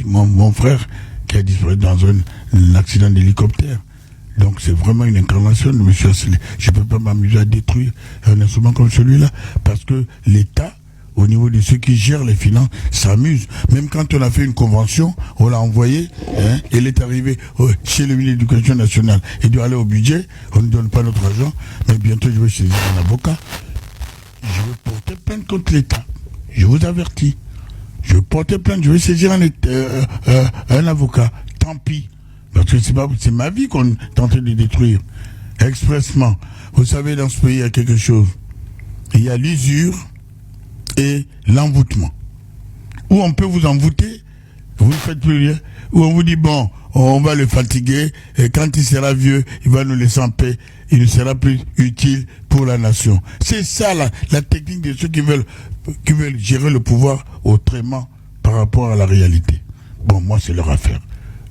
mon frère qui a disparu dans un accident d'hélicoptère. Donc c'est vraiment une incarnation de M. Asselé. Je ne peux pas m'amuser à détruire un instrument comme celui-là, parce que l'État, au niveau de ceux qui gèrent les finances, s'amuse. Même quand on a fait une convention, on l'a envoyé, elle est arrivée chez le ministre de l'Éducation nationale. Il doit aller au budget, on ne donne pas notre argent, mais bientôt je vais saisir un avocat. Je vais porter plainte contre l'État. Je vous avertis. Je vais porter plainte, je vais saisir un avocat. Tant pis. Parce que c'est ma vie qu'on est en train de détruire. Expressement. Vous savez, dans ce pays, il y a quelque chose. Il y a l'usure et l'envoûtement. Où on peut vous envoûter, vous ne faites plus rien. Où on vous dit, bon, on va le fatiguer, et quand il sera vieux, il va nous laisser en paix. Il ne sera plus utile pour la nation. C'est ça la technique de ceux qui veulent gérer le pouvoir autrement par rapport à la réalité. Bon, moi, c'est leur affaire.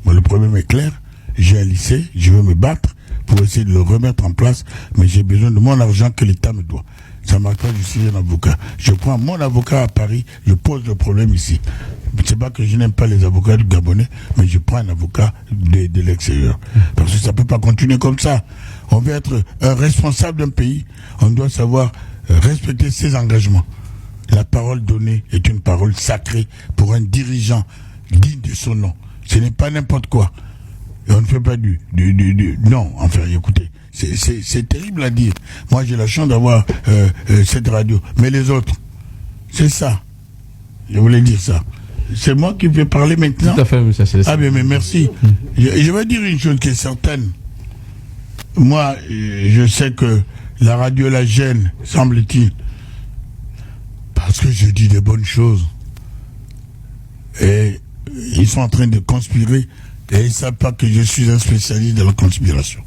Moi, le problème est clair. J'ai un lycée, je veux me battre pour essayer de le remettre en place, mais j'ai besoin de mon argent que l'État me doit. Ça ne marche pas, je suis un avocat. Je prends mon avocat à Paris, je pose le problème ici. C'est pas que je n'aime pas les avocats du Gabonais, mais je prends un avocat de l'extérieur. Parce que ça ne peut pas continuer comme ça. On veut être un responsable d'un pays, on doit savoir respecter ses engagements. La parole donnée est une parole sacrée pour un dirigeant digne de son nom. Ce n'est pas n'importe quoi. Et on ne fait pas non, enfin, écoutez, c'est terrible à dire. Moi, j'ai la chance d'avoir cette radio. Mais les autres, c'est ça. Je voulais dire ça. C'est moi qui vais parler maintenant. Tout à fait, monsieur Célestin. Ah bien, mais merci. Je vais dire une chose qui est certaine. Moi, je sais que la radio la gêne, semble-t-il. Parce que je dis des bonnes choses. Et ils sont en train de conspirer et ils ne savent pas que je suis un spécialiste de la conspiration.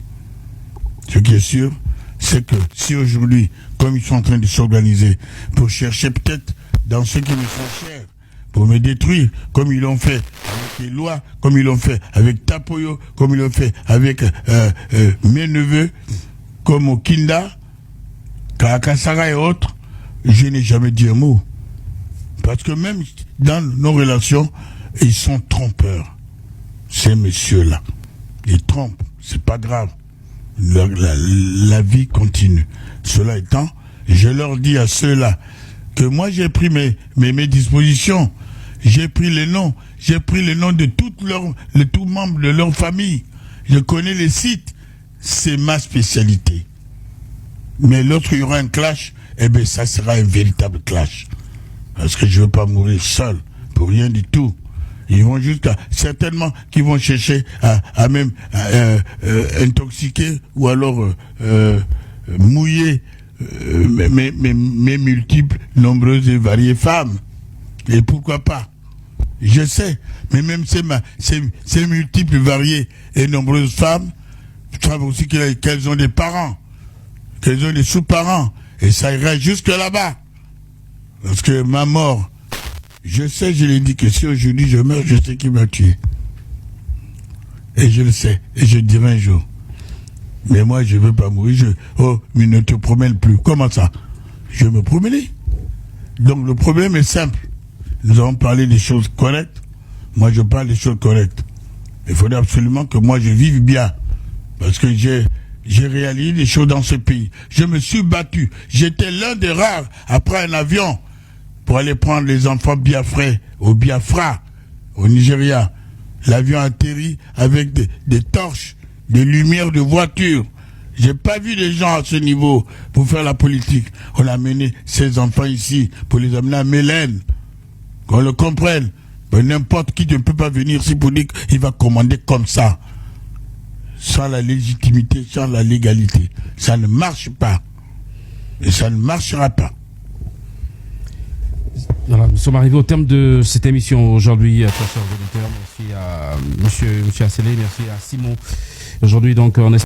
Ce qui est sûr, c'est que si aujourd'hui, comme ils sont en train de s'organiser pour chercher peut-être dans ceux qui me sont chers, pour me détruire, comme ils l'ont fait avec les lois, comme ils l'ont fait avec Tapoyo, comme ils l'ont fait avec mes neveux, comme au Kinda, Kakasara et autres, je n'ai jamais dit un mot. Parce que même dans nos relations, ils sont trompeurs. Ces messieurs-là. Ils trompent. C'est pas grave. La vie continue. Cela étant, je leur dis à ceux-là que moi j'ai pris mes dispositions. J'ai pris les noms. J'ai pris les noms de tous membres de leur famille. Je connais les sites. C'est ma spécialité. Mais lorsqu'il y aura un clash, eh bien ça sera un véritable clash. Parce que je ne veux pas mourir seul, pour rien du tout. Ils vont jusqu'à, certainement, qu'ils vont chercher à même intoxiquer ou alors mouiller mes multiples, nombreuses et variées femmes. Et pourquoi pas? Je sais, mais même ces multiples, variées et nombreuses femmes savent aussi qu'elles ont des parents, qu'elles ont des sous-parents, et ça ira jusque là-bas. Parce que ma mort, je sais, je l'ai dit que si aujourd'hui je meurs, je sais qui m'a tué. Et je le sais, et je dirai un jour. Mais moi, je ne veux pas mourir. Mais ne te promène plus. Comment ça? Je vais me promener. Donc le problème est simple. Nous avons parlé des choses correctes. Moi, je parle des choses correctes. Il faudrait absolument que moi, je vive bien. Parce que j'ai réalisé des choses dans ce pays. Je me suis battu. J'étais l'un des rares après un avion pour aller prendre les enfants biafrais au Biafra, au Nigeria. L'avion atterrit avec des torches, des lumières de voiture. J'ai pas vu des gens à ce niveau pour faire la politique. On a amené ces enfants ici pour les amener à Mélène. Qu'on le comprenne. Mais n'importe qui ne peut pas venir ici pour dire qu'il va commander comme ça. Sans la légitimité, sans la légalité. Ça ne marche pas. Et ça ne marchera pas. Voilà, nous sommes arrivés au terme de cette émission aujourd'hui, chers auditeurs. Merci à monsieur Asselé, merci à Simon. Aujourd'hui, donc, on est